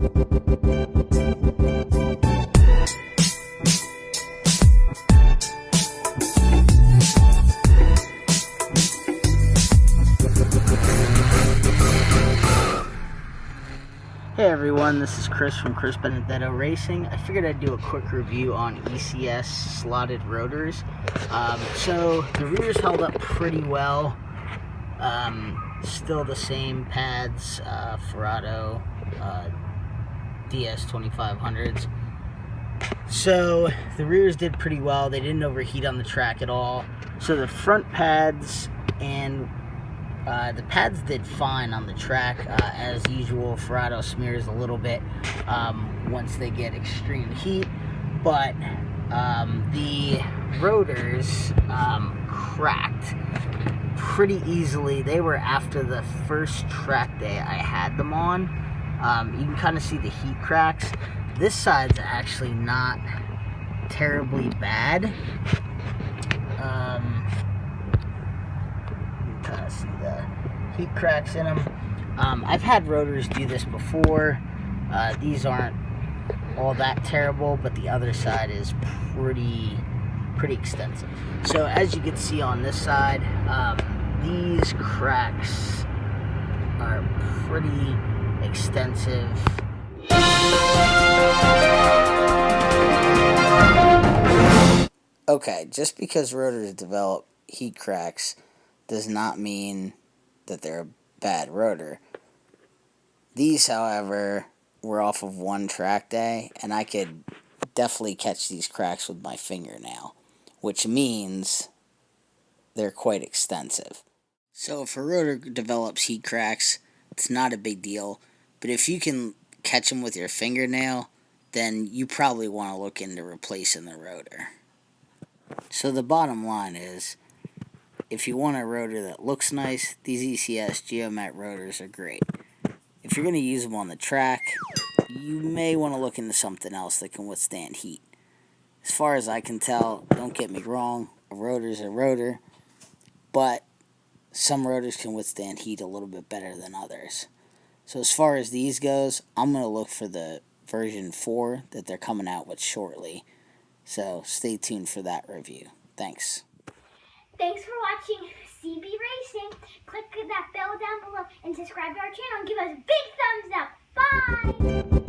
Hey everyone, this is Chris from Benedetto Racing. I figured I'd do a quick review on ECS slotted rotors. So the rears held up pretty well. Still the same pads, Ferrado DS 2500s. So the rears did pretty well. They didn't overheat on the track at all. So the front pads and the pads did fine on the track. As usual, Ferrado smears a little bit once they get extreme heat, but the rotors cracked pretty easily. They were after the first track day I had them on. You can kind of see the heat cracks. This side's actually not terribly bad. Kind of see the heat cracks in them. I've had rotors do this before. These aren't all that terrible, but the other side is pretty extensive. So as you can see on this side, these cracks are pretty extensive. Okay, just because rotors develop heat cracks does not mean that they're a bad rotor. These, however, were off of one track day, and I could definitely catch these cracks with my fingernail, which means they're quite extensive. So if a rotor develops heat cracks, it's not a big deal, but if you can catch them with your fingernail, then you probably want to look into replacing the rotor. So the bottom line is, if you want a rotor that looks nice, these ECS GEOMET rotors are great. If you're going to use them on the track, you may want to look into something else that can withstand heat. As far as I can tell, don't get me wrong, a rotor's a rotor, but some rotors can withstand heat a little bit better than others. So as far as these goes, I'm going to look for the version 4 that they're coming out with shortly. So stay tuned for that review. Thanks. Thanks for watching CB Racing. Click that bell down below and subscribe to our channel and give us a big thumbs up. Bye!